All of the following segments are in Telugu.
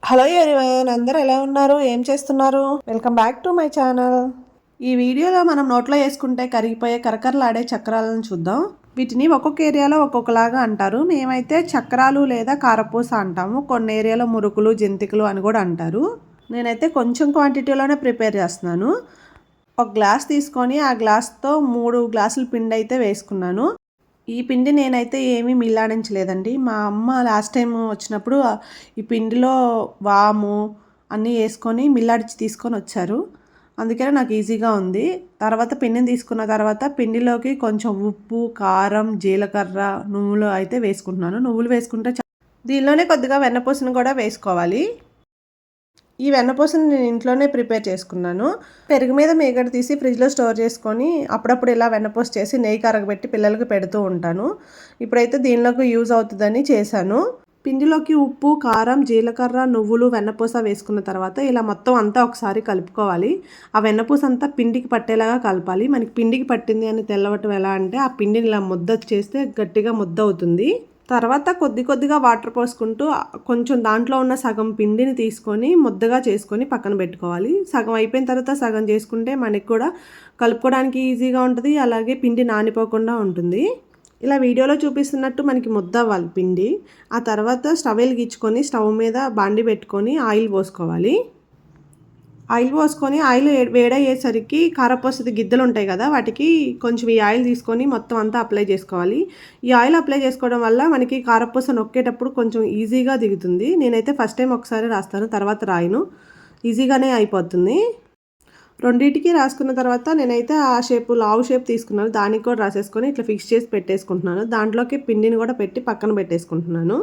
హలో ఎవరీవన్, అందరూ ఎలా ఉన్నారు? ఏం చేస్తున్నారు? Welcome back to my channel. ఈ వీడియోలో మనం నోట్లో వేసుకుంటే కరిగిపోయే కరకరలాడే చక్రాలను చూద్దాం. వీటిని ఒక్కొక్క ఏరియాలో ఒక్కొక్కలాగా అంటారు. మేమైతే చక్రాలు లేదా కారపూస అంటాము. కొన్ని ఏరియాలో మురుకులు, జంతికలు అని కూడా అంటారు. నేనైతే కొంచెం క్వాంటిటీలోనే ప్రిపేర్ చేస్తున్నాను. ఒక గ్లాస్ తీసుకొని ఆ గ్లాస్తో 3 గ్లాసుల పిండి అయితే వేసుకున్నాను. ఈ పిండి నేనైతే ఏమీ మిల్లాడించలేదండి. మా అమ్మ లాస్ట్ టైం వచ్చినప్పుడు ఈ పిండిలో వాము అన్నీ వేసుకొని మిల్లాడిచి తీసుకొని వచ్చారు. అందుకనే నాకు ఈజీగా ఉంది. తర్వాత పిండిని తీసుకున్న తర్వాత పిండిలోకి కొంచెం ఉప్పు, కారం, జీలకర్ర, నువ్వులు అయితే వేసుకుంటున్నాను. నువ్వులు వేసుకుంటే దీనిలోనే కొద్దిగా వెన్నపూసను కూడా వేసుకోవాలి. ఈ వెన్నపూసని నేను ఇంట్లోనే ప్రిపేర్ చేసుకున్నాను. పెరుగు మీద మీగడ తీసి ఫ్రిడ్జ్లో స్టోర్ చేసుకొని అప్పుడప్పుడు ఇలా వెన్నపూస చేసి నెయ్యి కరగబెట్టి పిల్లలకు పెడుతూ ఉంటాను. ఇప్పుడైతే దీనిలోకి యూజ్ అవుతుందని చేశాను. పిండిలోకి ఉప్పు, కారం, జీలకర్ర, నువ్వులు, వెన్నపూస వేసుకున్న తర్వాత ఇలా మొత్తం అంతా ఒకసారి కలుపుకోవాలి. ఆ వెన్నపూస అంతా పిండికి పట్టేలాగా కలపాలి. మనకి పిండికి పట్టింది అని తెల్లవటం ఎలా అంటే ఆ పిండిని ఇలా ముద్ద చేస్తే గట్టిగా ముద్ద అవుతుంది. తర్వాత కొద్దిగా వాటర్ పోసుకుంటూ కొంచెం దాంట్లో ఉన్న సగం పిండిని తీసుకొని ముద్దగా చేసుకొని పక్కన పెట్టుకోవాలి. సగం అయిపోయిన తర్వాత సగం చేసుకుంటే మనకి కూడా కలుపుకోవడానికి ఈజీగా ఉంటుంది. అలాగే పిండి నానిపోకుండా ఉంటుంది. ఇలా వీడియోలో చూపిస్తున్నట్టు మనకి ముద్ద అవ్వాలి పిండి. ఆ తర్వాత స్టవ్ వెలిగించుకొని స్టవ్ మీద బాండి పెట్టుకొని ఆయిల్ పోసుకోవాలి. ఆయిల్ పోసుకొని ఆయిల్ వేడయ్యేసరికి కారపూసది గిద్దలు ఉంటాయి కదా, వాటికి కొంచెం ఈ ఆయిల్ తీసుకొని మొత్తం అంతా అప్లై చేసుకోవాలి. ఈ ఆయిల్ అప్లై చేసుకోవడం వల్ల మనకి కారపూస నొక్కేటప్పుడు కొంచెం ఈజీగా దిగుతుంది. నేనైతే ఫస్ట్ టైం ఒకసారి రాస్తాను, తర్వాత రాయను. ఈజీగానే అయిపోతుంది. రెండింటికి రాసుకున్న తర్వాత నేనైతే ఆ షేపు లావు షేప్ తీసుకున్నాను. దానికి కూడా రాసేసుకొని ఇట్లా ఫిక్స్ చేసి పెట్టేసుకుంటున్నాను. దాంట్లోకి పిండిని కూడా పెట్టి పక్కన పెట్టేసుకుంటున్నాను.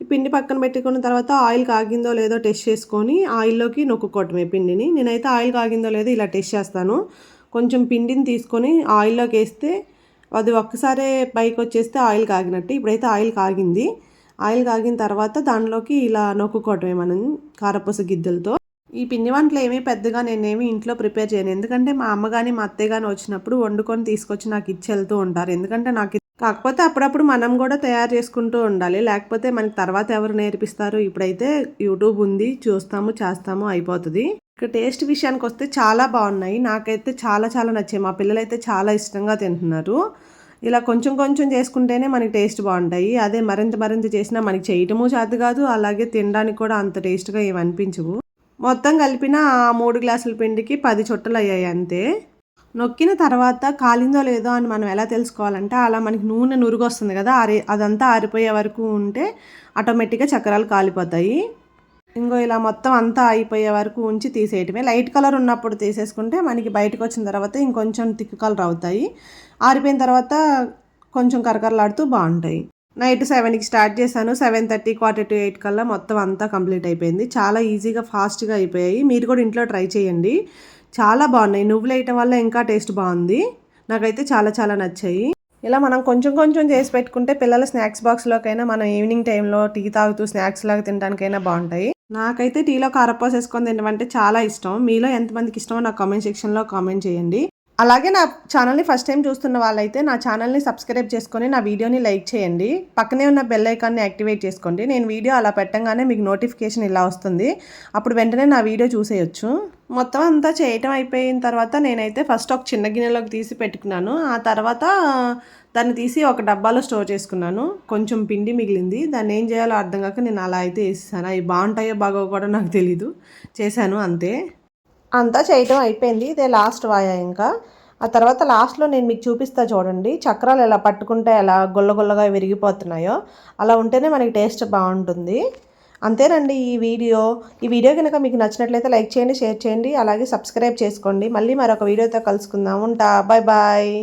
ఈ పిండి పక్కన పెట్టుకున్న తర్వాత ఆయిల్ కాగిందో లేదో టెస్ట్ చేసుకొని ఆయిల్లోకి నొక్కుకోవటమే పిండిని. నేనైతే ఆయిల్ కాగిందో లేదో ఇలా టెస్ట్ చేస్తాను. కొంచెం పిండిని తీసుకొని ఆయిల్లోకి వేస్తే అది ఒక్కసారే పైకి వచ్చేస్తే ఆయిల్ కాగినట్టు. ఇప్పుడైతే ఆయిల్ కాగింది. ఆయిల్ కాగిన తర్వాత దానిలోకి ఇలా నొక్కుకోవటమే మనం కారపూస గిద్దెలతో. ఈ పిండి వంటలు ఏమీ పెద్దగా నేనేమి ఇంట్లో ప్రిపేర్ చేయను. ఎందుకంటే మా అమ్మ కానీ మా అత్తయ్య కానీ వచ్చినప్పుడు వండుకొని తీసుకొచ్చి నాకు ఇచ్చి వెళ్తూ ఉంటారు. ఎందుకంటే నాకు కాకపోతే అప్పుడప్పుడు మనం కూడా తయారు చేసుకుంటూ ఉండాలి. లేకపోతే మనకి తర్వాత ఎవరు నేర్పిస్తారు? ఇప్పుడైతే యూట్యూబ్ ఉంది, చూస్తాము, చేస్తాము, అయిపోతుంది. ఇక టేస్ట్ విషయానికి వస్తే చాలా బాగున్నాయి. నాకైతే చాలా చాలా నచ్చాయి. మా పిల్లలైతే చాలా ఇష్టంగా తింటున్నారు. ఇలా కొంచెం కొంచెం చేసుకుంటేనే మనకి టేస్ట్ బాగుంటాయి. అదే మరింత చేసినా మనకి చేయటము చేత కాదు, అలాగే తినడానికి కూడా అంత టేస్ట్గా ఏమి అనిపించవు. మొత్తం కలిపిన ఆ 3 గ్లాసుల పిండికి 10 చుట్టలు అయ్యాయి అంతే. నొక్కిన తర్వాత కాలిందో లేదో అని మనం ఎలా తెలుసుకోవాలంటే అలా మనకి నూనె నురుగు వస్తుంది కదా, అదంతా ఆరిపోయే వరకు ఉంటే ఆటోమేటిక్గా చక్రాలు కాలిపోతాయి. ఇంకో ఇలా మొత్తం అంతా అయిపోయే వరకు ఉంచి తీసేయటమే. లైట్ కలర్ ఉన్నప్పుడు తీసేసుకుంటే మనకి బయటకు వచ్చిన తర్వాత ఇంకొంచెం థిక్ కలర్ అవుతాయి. ఆరిపోయిన తర్వాత కొంచెం కరకరలాడుతూ బాగుంటాయి. నైట్ 7కి స్టార్ట్ చేశాను. 7:30, 7:45 కల్లా మొత్తం అంతా కంప్లీట్ అయిపోయింది. చాలా ఈజీగా ఫాస్ట్గా అయిపోయాయి. మీరు కూడా ఇంట్లో ట్రై చేయండి. చాలా బాగున్నాయి. నువ్వులు వేయటం వల్ల ఇంకా టేస్ట్ బాగుంది. నాకైతే చాలా చాలా నచ్చాయి. ఇలా మనం కొంచెం కొంచెం చేసి పెట్టుకుంటే పిల్లల స్నాక్స్ బాక్స్లోకైనా మనం ఈవినింగ్ టైంలో టీ తాగుతూ స్నాక్స్ లాగా తినడానికైనా బాగుంటాయి. నాకైతే టీలో కారపూస వేసుకొని తినమంటే చాలా ఇష్టం. మీలో ఎంతమందికి ఇష్టమో నాకు కామెంట్ సెక్షన్లో కామెంట్ చేయండి. అలాగే నా ఛానల్ని ఫస్ట్ టైం చూస్తున్న వాళ్ళైతే నా ఛానల్ని సబ్స్క్రైబ్ చేసుకొని నా వీడియోని లైక్ చేయండి. పక్కనే ఉన్న బెల్ ఐకాన్ని యాక్టివేట్ చేసుకోండి. నేను వీడియో అలా పెట్టంగానే మీకు నోటిఫికేషన్ ఇలా వస్తుంది. అప్పుడు వెంటనే నా వీడియో చూసేయచ్చు. మొత్తం అంతా చేయటం అయిపోయిన తర్వాత నేనైతే ఫస్ట్ ఒక చిన్న గిన్నెలోకి తీసి పెట్టుకున్నాను. ఆ తర్వాత దాన్ని తీసి ఒక డబ్బాలో స్టోర్ చేసుకున్నాను. కొంచెం పిండి మిగిలింది. దాన్ని ఏం చేయాలో అర్థం కాక నేను అలా అయితే వేసేసాను. అవి బాగుంటాయో బాగో కూడా నాకు తెలీదు. చేశాను అంతే. అంతా చేయటం అయిపోయింది. ఇదే లాస్ట్ వాయా. ఇంకా ఆ తర్వాత లాస్ట్లో నేను మీకు చూపిస్తా చూడండి. చక్రాలు ఎలా పట్టుకుంటే ఎలా గుల్లగుల్లగా విరిగిపోతున్నాయో అలా ఉంటేనే మనకి టేస్ట్ బాగుంటుంది. అంతేనండి ఈ వీడియో కనుక మీకు నచ్చినట్లయితే లైక్ చేయండి, షేర్ చేయండి, అలాగే సబ్స్క్రైబ్ చేసుకోండి. మళ్ళీ మరొక వీడియోతో కలుసుకుందాం. ఉంటా. Bye bye.